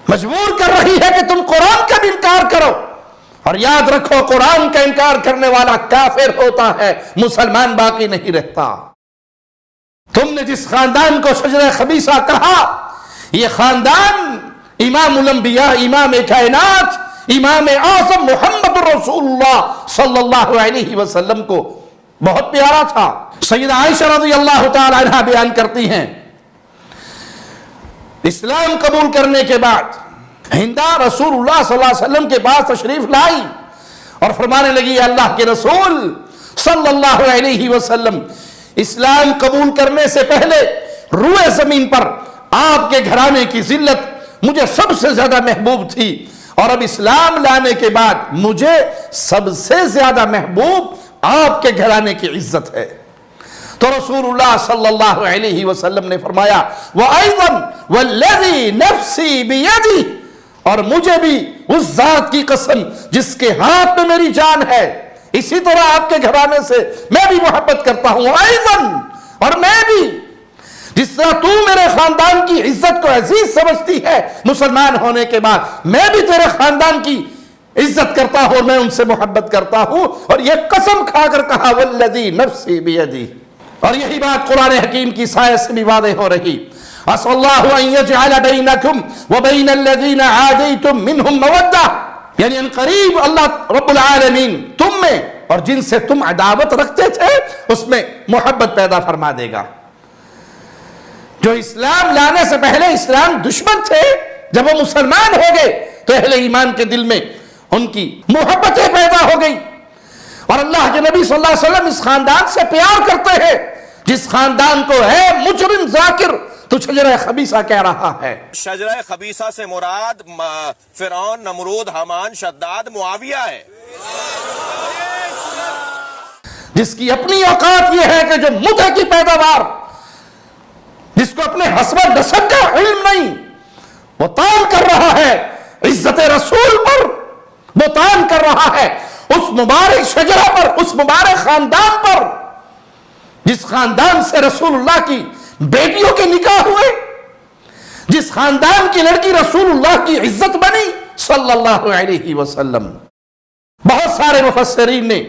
مجبور کر رہی ہے کہ تم قرآن کا بھی انکار کرو. اور یاد رکھو قرآن کا انکار کرنے والا کافر ہوتا ہے، مسلمان باقی نہیں رہتا. تم نے جس خاندان کو شجرہ خبیثہ کہا، یہ خاندان امام الانبیاء، امام کائنات، امام اعظم محمد رسول اللہ صلی اللہ علیہ وسلم کو بہت پیارا تھا. سیدہ عائشہ رضی اللہ تعالی عنہ بیان کرتی ہیں، اسلام قبول کرنے کے بعد ہندہ رسول اللہ صلی اللہ علیہ وسلم کے پاس تشریف لائی اور فرمانے لگی، اللہ کے رسول صلی اللہ علیہ وسلم، اسلام قبول کرنے سے پہلے روئے زمین پر آپ کے گھرانے کی ذلت مجھے سب سے زیادہ محبوب تھی، اور اب اسلام لانے کے بعد مجھے سب سے زیادہ محبوب آپ کے گھرانے کی عزت ہے. تو رسول اللہ صلی اللہ علیہ وسلم نے فرمایا، وَأَيْضًا وَالَّذِي نَفْسِي بِيَدِهِ، اور مجھے بھی اس ذات کی قسم جس کے ہاتھ میں میری جان ہے، اسی طرح آپ کے گھرانے سے میں بھی محبت کرتا ہوں. وَأَيْضًا، اور میں بھی جس طرح تو میرے خاندان کی عزت کو عزیز سمجھتی ہے مسلمان ہونے کے بعد، میں بھی تیرے خاندان کی عزت کرتا ہوں اور میں ان سے محبت کرتا ہوں. اور یہ قسم کھا کر کہا، وَالَّذِي نَفْسِي بِيَدِهِ. اور یہی بات قرآن حکیم کی سائے سے بھی واضح ہو رہی، عَسَى اللَّهُ أَن يَجْعَلَ بَيْنَكُمْ وَبَيْنَ الَّذِينَ عَادَيْتُمْ مِنْهُمْ مَوَدَّةً، یعنی ان قریب اللہ رب العالمین تم میں اور جن سے تم عداوت رکھتے تھے اس میں محبت پیدا فرما دے گا. جو اسلام لانے سے پہلے اسلام دشمن تھے، جب وہ مسلمان ہو گئے تو اہل ایمان کے دل میں ان کی محبتیں پیدا ہو گئی. اور اللہ کے نبی صلی اللہ علیہ وسلم اس خاندان سے پیار کرتے ہیں جس خاندان کو ہے مجرم ذاکر تو شجرہ خبیثہ کہہ رہا ہے. شجرہ خبیثہ سے مراد فرعون، نمرود، حامان، شداد، معاویہ ہے. جس کی اپنی اوقات یہ ہے کہ جو متع کی پیداوار، جس کو اپنے حسب نسب کا علم نہیں، وہ طعن کر رہا ہے عزت رسول پر، وہ طعن کر رہا ہے اس مبارک شجرہ پر، اس مبارک خاندان پر جس خاندان سے رسول اللہ کی بیٹیوں کے نکاح ہوئے، جس خاندان کی لڑکی رسول اللہ کی عزت بنی صلی اللہ علیہ وسلم. بہت سارے مفسرین نے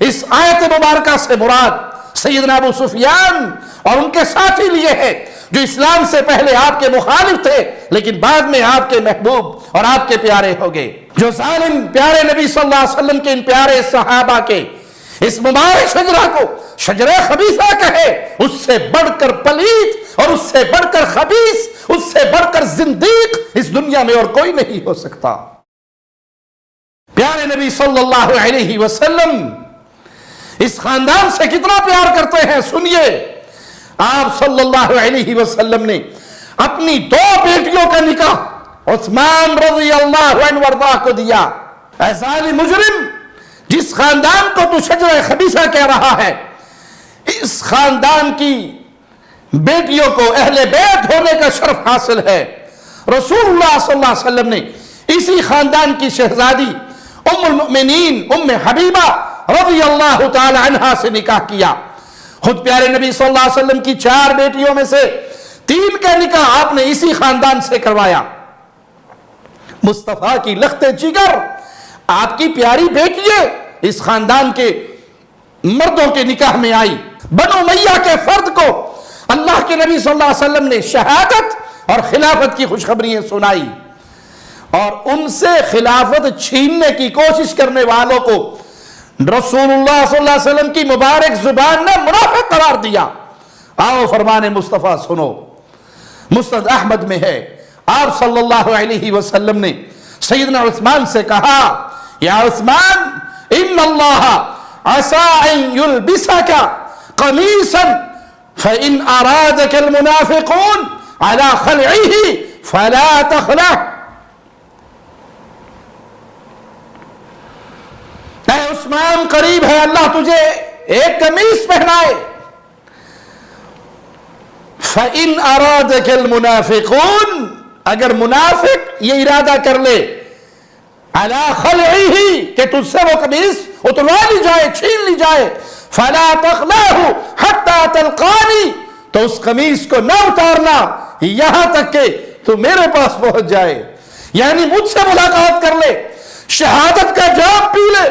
اس آیت مبارکہ سے مراد سیدنا ابو سفیان اور ان کے ساتھی لیے ہیں جو اسلام سے پہلے آپ کے مخالف تھے لیکن بعد میں آپ کے محبوب اور آپ کے پیارے ہو گئے. جو ظالم پیارے نبی صلی اللہ علیہ وسلم کے ان پیارے صحابہ کے اس مبارک شجرہ کو شجرہ خبیثہ کہے، اس سے بڑھ کر پلیت اور اس سے بڑھ کر خبیث، اس سے بڑھ کر زندیق اس دنیا میں اور کوئی نہیں ہو سکتا. پیارے نبی صلی اللہ علیہ وسلم اس خاندان سے کتنا پیار کرتے ہیں. سنیے، آپ صلی اللہ علیہ وسلم نے اپنی 2 بیٹیوں کا نکاح عثمان رضی اللہ عنہ وارضاہ کو دیا. اے ظالم مجرم، جس خاندان کو تو شجرہ خبیثہ کہہ رہا ہے، اس خاندان کی بیٹیوں کو اہل بیت ہونے کا شرف حاصل ہے. رسول اللہ صلی اللہ علیہ وسلم نے اسی خاندان کی شہزادی ام المؤمنین ام حبیبہ رضی اللہ تعالی عنہا سے نکاح کیا. خود پیارے نبی صلی اللہ علیہ وسلم کی 4 بیٹیوں میں سے 3 کا نکاح آپ نے اسی خاندان سے کروایا. مصطفیٰ کی لخت جگر آپ کی پیاری بیٹیاں اس خاندان کے مردوں کے نکاح میں آئی. بنو امیہ کے فرد کو اللہ کے نبی صلی اللہ علیہ وسلم نے شہادت اور خلافت کی خوشخبریاں سنائی، اور ان سے خلافت چھیننے کی کوشش کرنے والوں کو رسول اللہ صلی اللہ علیہ وسلم کی مبارک زبان نے منافق قرار دیا. آؤ فرمان مصطفیٰ سنو. مسند احمد میں ہے، آپ صلی اللہ علیہ وسلم نے سیدنا عثمان سے کہا، یا عثمان ان اللہ عسى ان يلبسك قميصا فان ارادك المنافقون على خلعه فلا تخلع. اے عثمان، قریب ہے اللہ تجھے ایک قمیص پہنائے. فَإِنْ أَرَادَكَ الْمُنَافِقُونَ، اگر منافق یہ ارادہ کر لے عَلَى خَلْعِهِ کہ تجھ سے وہ قمیص اتروا لی جائے، چھین لی جائے، فَلَا تَخْلَعْهُ حَتَّى تَلْقَانِي، تو اس قمیص کو نہ اتارنا یہاں تک کہ تو میرے پاس پہنچ جائے. یعنی مجھ سے ملاقات کر لے، شہادت کا جام پی لے،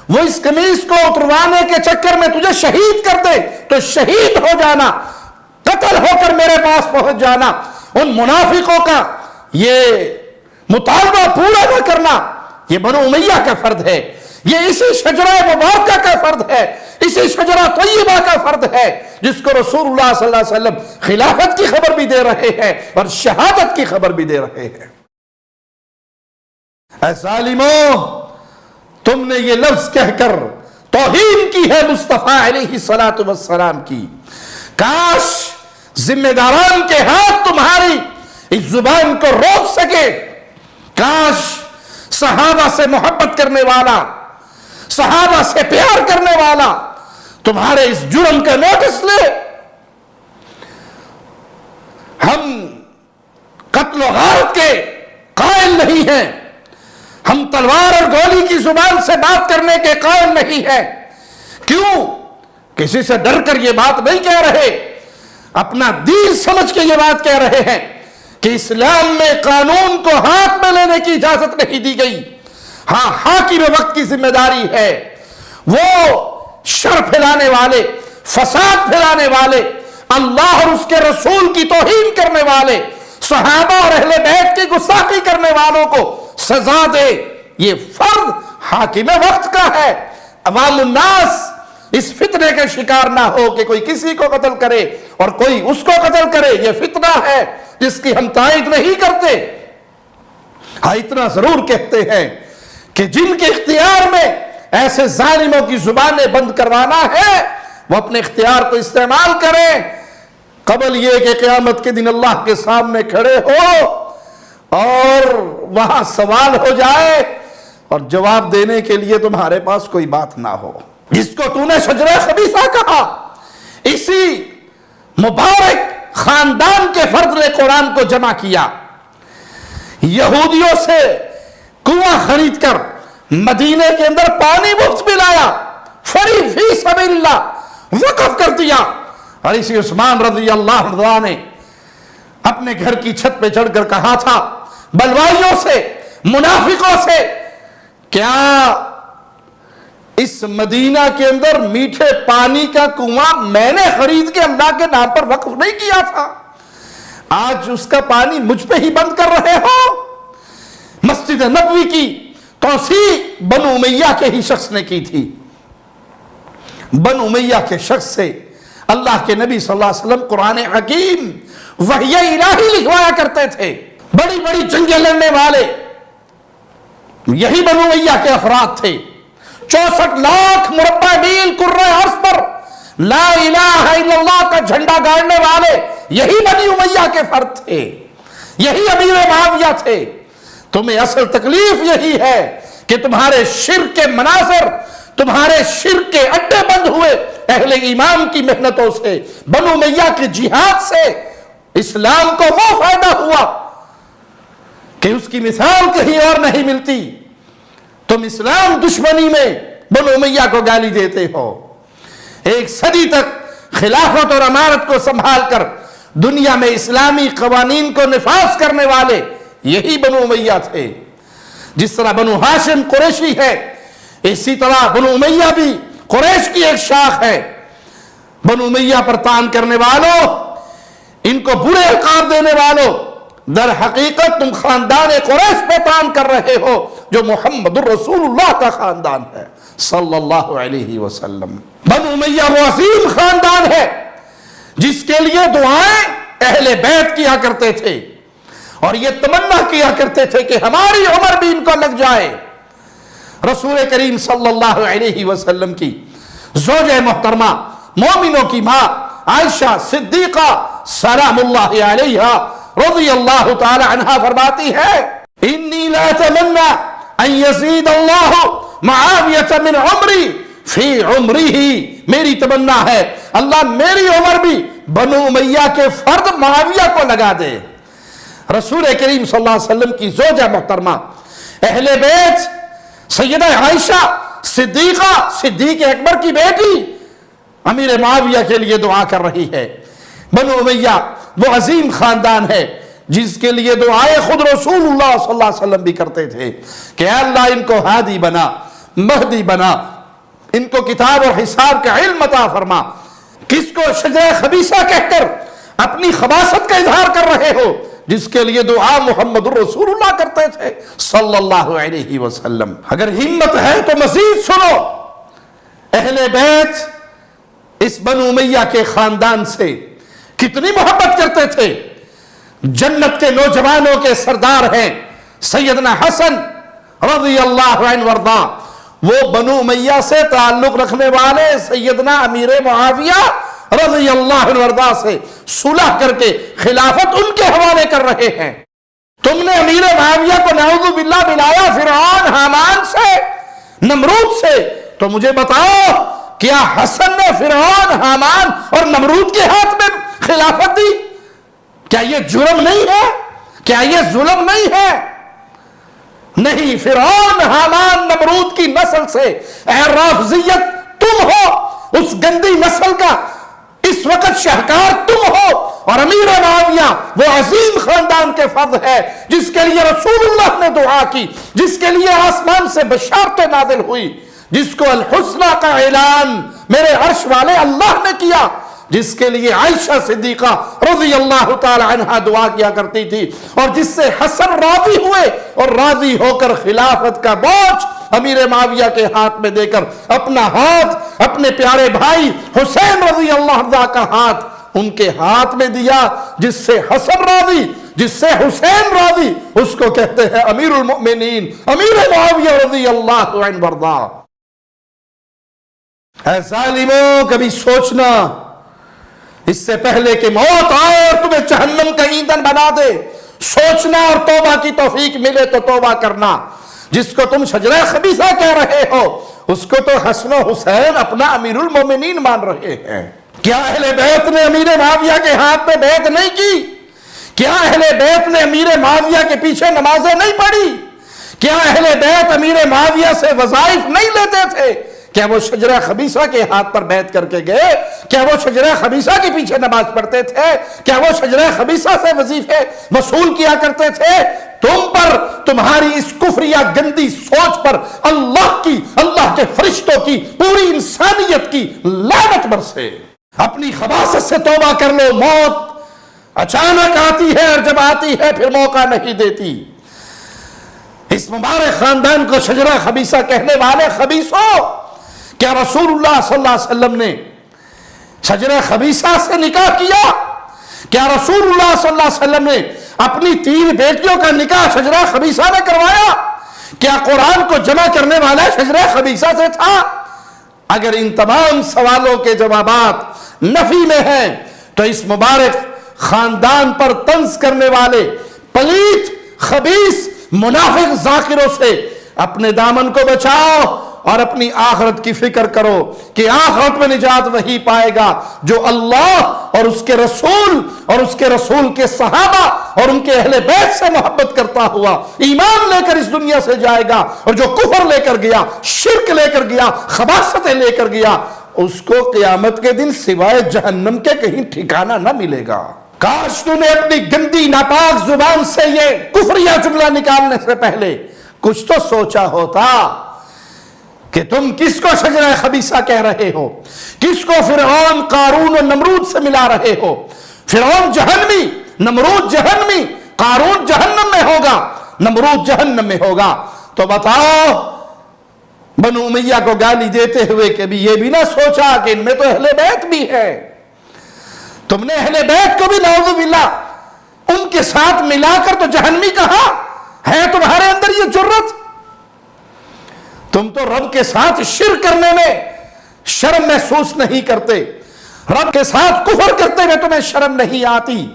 وہ اس قمیص کو اتروانے کے چکر میں تجھے شہید کر دے تو شہید ہو جانا، قتل ہو کر میرے پاس پہنچ جانا۔ ان منافقوں کا یہ مطالبہ پورا نہ کرنا یہ بنو امیہ کا فرد ہے، یہ اسی شجرہ مبارکہ کا فرد ہے، اسی شجرہ طیبہ کا فرد ہے جس کو رسول اللہ صلی اللہ علیہ وسلم خلافت کی خبر بھی دے رہے ہیں اور شہادت کی خبر بھی دے رہے ہیں۔ اے ظالموں، تم نے یہ لفظ کہہ کر توہین کی ہے مصطفیٰ علیہ السلام کی۔ کاش ذمہ داران کے ہاتھ تمہاری اس زبان کو روک سکے، کاش صحابہ سے محبت کرنے والا، صحابہ سے پیار کرنے والا تمہارے اس جرم کا نوٹس لے۔ ہم قتل و غارت کے قائل نہیں ہیں، ہم تلوار اور گولی کی زبان سے بات کرنے کے قائل نہیں ہیں۔ کیوں؟ کسی سے ڈر کر یہ بات نہیں کہہ رہے، اپنا دین سمجھ کے یہ بات کہہ رہے ہیں کہ اسلام میں قانون کو ہاتھ میں لینے کی اجازت نہیں دی گئی۔ ہاں، حاکم وقت کی ذمہ داری ہے، وہ شر پھیلانے والے، فساد پھیلانے والے، اللہ اور اس کے رسول کی توہین کرنے والے، صحابہ اور اہل بیت کی گستاخی کرنے والوں کو سزا دے۔ یہ فرض حاکم وقت کا ہے۔ عوام الناس اس فتنے کے شکار نہ ہو کہ کوئی کسی کو قتل کرے اور کوئی اس کو قتل کرے، یہ فتنہ ہے جس کی ہم تائید نہیں کرتے۔ ہاں، اتنا ضرور کہتے ہیں کہ جن کے اختیار میں ایسے ظالموں کی زبانیں بند کروانا ہے وہ اپنے اختیار کو استعمال کریں، قبل یہ کہ قیامت کے دن اللہ کے سامنے کھڑے ہو اور وہاں سوال ہو جائے اور جواب دینے کے لیے تمہارے پاس کوئی بات نہ ہو۔ جس کو تو نے شجرہ خبیثہ کہا، اسی مبارک خاندان کے فرد نے قرآن کو جمع کیا، یہودیوں سے کنواں خرید کر مدینے کے اندر پانی مفت پلایا، فری فی سبیل اللہ وقف کر دیا، اور اسی عثمان رضی اللہ عنہ نے اپنے گھر کی چھت پہ چڑھ کر کہا تھا بلوائیوں سے، منافقوں سے، کیا اس مدینہ کے اندر میٹھے پانی کا کنواں میں نے خرید کے اللہ کے نام پر وقف نہیں کیا تھا؟ آج اس کا پانی مجھ پہ ہی بند کر رہے ہو۔ مسجد نبوی کی توسیع بنو امیہ کے ہی شخص نے کی تھی۔ بنو امیہ کے شخص سے اللہ کے نبی صلی اللہ علیہ وسلم قرآن حکیم وحی الہی لکھوایا کرتے تھے۔ بڑی بڑی جنگیں لڑنے والے یہی بنو امیہ کے افراد تھے۔ 64 لاکھ مربع میل کرۂ ارض پر لا الہ الا اللہ کا جھنڈا گاڑنے والے یہی بنی امیہ کے فرد تھے، یہی امیر معاویہ تھے۔ تمہیں اصل تکلیف یہی ہے کہ تمہارے شرک کے مناظر، تمہارے شرک کے اڈے بند ہوئے اہل ایمان کی محنتوں سے، بنو امیہ کی جہاد سے اسلام کو وہ فائدہ ہوا کہ اس کی مثال کہیں اور نہیں ملتی۔ تم اسلام دشمنی میں بنو امیہ کو گالی دیتے ہو۔ ایک صدی تک خلافت اور امارت کو سنبھال کر دنیا میں اسلامی قوانین کو نفاذ کرنے والے یہی بنو امیہ تھے۔ جس طرح بنو ہاشم قریشی ہے، اسی طرح بنو امیہ بھی قریش کی ایک شاخ ہے۔ بنو امیہ پر تان کرنے والوں، ان کو برے القاب دینے والوں، در حقیقت تم خاندان قریش پہ تان کر رہے ہو جو محمد الرسول اللہ کا خاندان ہے صلی اللہ علیہ وسلم۔ بنو امیہ وہ عظیم خاندان ہے جس کے لیے دعائیں اہل بیت کیا کرتے تھے اور یہ تمنا کیا کرتے تھے کہ ہماری عمر بھی ان کو لگ جائے۔ رسول کریم صلی اللہ علیہ وسلم کی زوجہ محترمہ، مومنوں کی ماں عائشہ صدیقہ سلام اللہ علیہا رضی اللہ تعالی عنہ فرماتی ہے انی لا اتمنى ان یزید اللہ معاویہ من عمری فی عمری، میری تمنا ہے اللہ میری عمر بھی بنو امیہ کے فرد معاویہ کو لگا دے۔ رسول کریم صلی اللہ علیہ وسلم کی زوجہ محترمہ اہل بیت سیدہ عائشہ صدیقہ صدیق اکبر کی بیٹی امیر معاویہ کے لیے دعا کر رہی ہے۔ بنو امیہ وہ عظیم خاندان ہے جس کے لیے دعائیں خود رسول اللہ صلی اللہ علیہ وسلم بھی کرتے تھے کہ اے اللہ ان کو ہادی بنا، مہدی بنا، ان کو کتاب اور حساب کا علم عطا فرما۔ کس کو شجرہ خبیثہ کہہ کر اپنی خباثت کا اظہار کر رہے ہو، جس کے لیے دعا محمد رسول اللہ کرتے تھے صلی اللہ علیہ وسلم۔ اگر ہمت ہے تو مزید سنو، اہل بیت اس بنو امیہ کے خاندان سے کتنی محبت کرتے تھے۔ جنت کے نوجوانوں کے سردار ہیں سیدنا حسن رضی اللہ عنہ وارضا، وہ بنو امیہ سے تعلق رکھنے والے سیدنا امیر معاویہ رضی اللہ عنہ وارضا سے صلح کر کے خلافت ان کے حوالے کر رہے ہیں۔ تم نے امیر معاویہ کو نعوذ باللہ ملایا فرعون، حامان سے، نمرود سے، تو مجھے بتاؤ کیا حسن نے فرعون، حامان اور نمرود کے ہاتھ میں خلافت دی؟ کیا یہ جرم نہیں ہے؟ کیا یہ ظلم نہیں ہے؟ نہیں، فرعون، حامان، نمرود کی نسل سے اے رافضیت تم ہو، اس گندی نسل کا اس وقت شہکار تم ہو، اور امیر معاویہ وہ عظیم خاندان کے فرد ہے جس کے لیے رسول اللہ نے دعا کی، جس کے لیے آسمان سے بشارتیں نازل ہوئی، جس کو الحسنہ کا اعلان میرے عرش والے اللہ نے کیا، جس کے لیے عائشہ صدیقہ رضی اللہ تعالی عنہا دعا کیا کرتی تھی، اور جس سے حسن راضی ہوئے اور راضی ہو کر خلافت کا بوجھ امیر معاویہ کے ہاتھ میں دے کر اپنا ہاتھ اپنے پیارے بھائی حسین رضی اللہ عنہ کا ہاتھ ان کے ہاتھ میں دیا۔ جس سے حسن راضی، جس سے حسین راضی، اس کو کہتے ہیں امیر المؤمنین امیر معاویہ رضی اللہ عنہ وارضا۔ اے ظالموں، کبھی سوچنا اس سے پہلے کہ موت آئے اور تمہیں جہنم کا ایندھن بنا دے، سوچنا اور توبہ کی توفیق ملے تو توبہ کرنا۔ جس کو تم شجرہ خبیثہ کہہ رہے ہو، اس کو تو حسن و حسین اپنا امیر المومنین مان رہے ہیں۔ کیا اہل بیت نے امیر معاویہ کے ہاتھ میں بیعت نہیں کی؟ کیا اہل بیت نے امیر معاویہ کے پیچھے نمازیں نہیں پڑھی؟ کیا اہل بیت امیر معاویہ سے وظائف نہیں لیتے تھے؟ کیا وہ شجرہ خبیثہ کے ہاتھ پر بیعت کر کے گئے؟ کیا وہ شجرہ خبیثہ کے پیچھے نماز پڑھتے تھے؟ کیا وہ شجرہ خبیثہ سے وظیفے وصول کیا کرتے تھے؟ تم پر، تمہاری اس کفریہ گندی سوچ پر اللہ کی، اللہ کے فرشتوں کی، پوری انسانیت کی لعنت برسے۔ اپنی خباثت سے توبہ کر لو۔ موت اچانک آتی ہے اور جب آتی ہے پھر موقع نہیں دیتی۔ اس مبارک خاندان کو شجرہ خبیثہ کہنے والے خبیثوں، کیا رسول اللہ صلی اللہ علیہ وسلم نے شجرہ خبیثہ سے نکاح کیا؟ کیا رسول اللہ صلی اللہ علیہ وسلم نے اپنی 3 بیٹیوں کا نکاح شجرہ خبیثہ نے کروایا؟ کیا قرآن کو جمع کرنے والا شجرہ خبیثہ سے تھا؟ اگر ان تمام سوالوں کے جوابات نفی میں ہیں تو اس مبارک خاندان پر طنز کرنے والے پلیت، خبیث، منافق ذاکروں سے اپنے دامن کو بچاؤ اور اپنی آخرت کی فکر کرو کہ آخرت میں نجات وہی پائے گا جو اللہ اور اس کے رسول اور اس کے رسول کے صحابہ اور ان کے اہل بیت سے محبت کرتا ہوا ایمان لے کر اس دنیا سے جائے گا، اور جو کفر لے کر گیا، شرک لے کر گیا، خباثتیں لے کر گیا، اس کو قیامت کے دن سوائے جہنم کے کہیں ٹھکانہ نہ ملے گا۔ کاش تو نے اپنی گندی ناپاک زبان سے یہ کفریہ جملہ نکالنے سے پہلے کچھ تو سوچا ہوتا کہ تم کس کو شجرہ خبیثہ کہہ رہے ہو، کس کو فرعون، قارون اور نمرود سے ملا رہے ہو۔ فرعون جہنمی، نمرود جہنمی، قارون جہنم میں ہوگا، نمرود جہنم میں ہوگا۔ تو بتاؤ بنو امیہ کو گالی دیتے ہوئے کبھی یہ بھی نہ سوچا کہ ان میں تو اہل بیت بھی ہے؟ تم نے اہل بیت کو بھی نعوذ باللہ ان کے ساتھ ملا کر تو جہنمی کہا ہے۔ تمہارے اندر یہ جرت؟ تم تو رب کے ساتھ شرک کرنے میں شرم محسوس نہیں کرتے، رب کے ساتھ کفر کرتے ہوئے تمہیں شرم نہیں آتی،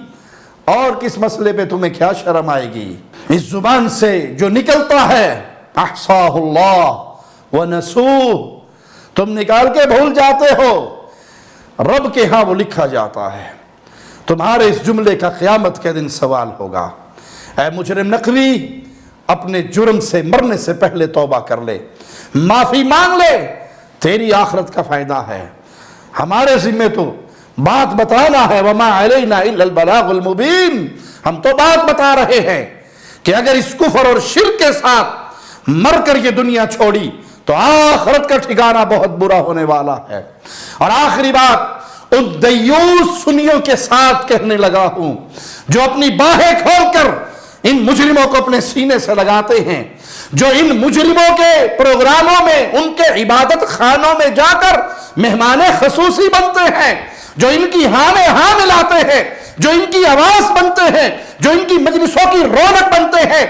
اور کس مسئلے پہ تمہیں کیا شرم آئے گی؟ اس زبان سے جو نکلتا ہے احصاہ اللہ ونسوہ، تم نکال کے بھول جاتے ہو، رب کے ہاں وہ لکھا جاتا ہے۔ تمہارے اس جملے کا قیامت کے دن سوال ہوگا۔ اے مجرم نقوی، اپنے جرم سے مرنے سے پہلے توبہ کر لے، معافی مانگ لے، تیری آخرت کا فائدہ ہے۔ ہمارے ذمہ تو بات بتانا ہے، وما علینا الا البلاغ المبین، ہم تو بات بتا رہے ہیں کہ اگر اس کفر اور شرک کے ساتھ مر کر یہ دنیا چھوڑی تو آخرت کا ٹھکانہ بہت برا ہونے والا ہے۔ اور آخری بات ان دیوس سنیوں کے ساتھ کہنے لگا ہوں جو اپنی باہیں کھول کر ان مجرموں کو اپنے سینے سے لگاتے ہیں، جو ان مجرموں کے پروگراموں میں، ان کے عبادت خانوں میں جا کر مہمان خصوصی بنتے ہیں، جو ان کی ہاں میں ہاں ملاتے ہیں، جو ان کی آواز بنتے ہیں، جو ان کی مجلسوں کی رونق بنتے ہیں،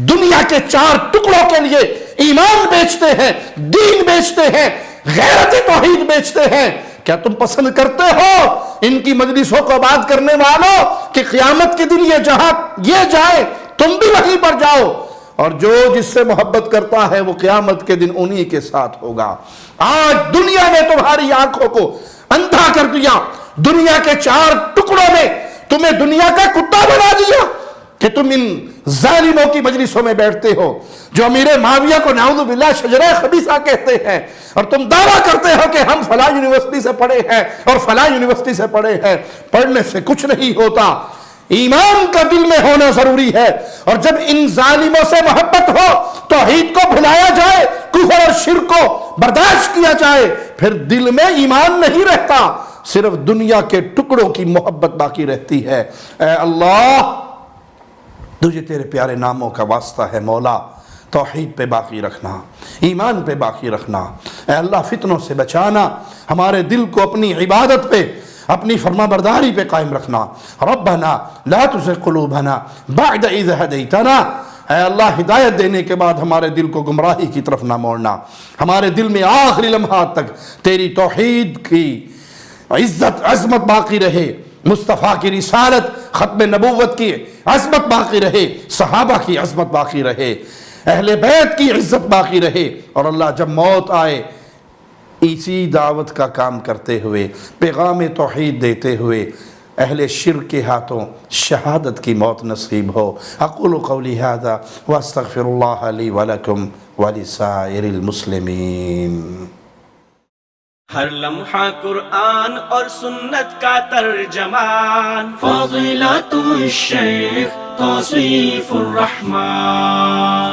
دنیا کے 4 ٹکڑوں کے لیے ایمان بیچتے ہیں، دین بیچتے ہیں، غیرت توحید بیچتے ہیں۔ کیا تم پسند کرتے ہو ان کی مجلسوں کو آباد کرنے والوں کہ قیامت کے دن یہ جہاں یہ جائے تم بھی وہیں پر جاؤ؟ اور جو جس سے محبت کرتا ہے وہ قیامت کے دن انہی کے ساتھ ہوگا۔ آج دنیا نے تمہاری آنکھوں کو اندھا کر دیا، دنیا کے 4 ٹکڑوں میں تمہیں دنیا کا کتا بنا دیا کہ تم ان ظالموں کی مجلسوں میں بیٹھتے ہو، جو امیر معاویہ کو نعوذ باللہ شجرہ خبیثہ کہتے ہیں، اور تم دعویٰ کرتے ہو کہ ہم فلاں یونیورسٹی سے پڑھے ہیں اور فلاں یونیورسٹی سے پڑھے ہیں۔ پڑھنے سے کچھ نہیں ہوتا، ایمان کا دل میں ہونا ضروری ہے۔ اور جب ان ظالموں سے محبت ہو، توحید کو بھلایا جائے، کفر اور شرک کو برداشت کیا جائے، پھر دل میں ایمان نہیں رہتا، صرف دنیا کے ٹکڑوں کی محبت باقی رہتی ہے۔ اے اللہ، تجھے تیرے پیارے ناموں کا واسطہ ہے مولا، توحید پہ باقی رکھنا، ایمان پہ باقی رکھنا۔ اے اللہ، فتنوں سے بچانا، ہمارے دل کو اپنی عبادت پہ، اپنی فرما برداری پہ قائم رکھنا۔ ربنا لا تزغ قلوبنا بعد اذ ہدیتنا، اے اللہ ہدایت دینے کے بعد ہمارے دل کو گمراہی کی طرف نہ موڑنا، ہمارے دل میں آخری لمحات تک تیری توحید کی عزت عظمت باقی رہے، مصطفیٰ کی رسالت، ختم نبوت کی عظمت باقی رہے، صحابہ کی عظمت باقی رہے، اہل بیت کی عزت باقی رہے۔ اور اللہ جب موت آئے اسی دعوت کا کام کرتے ہوئے، پیغام توحید دیتے ہوئے، اہل شرک کے ہاتھوں شہادت کی موت نصیب ہو۔ اقول قولی ھذا واستغفر اللہ لی ولکم ولسائر المسلمین۔ ہر لمحہ قرآن اور سنت کا ترجمان، فضیلت الشیخ توصیف الرحمان۔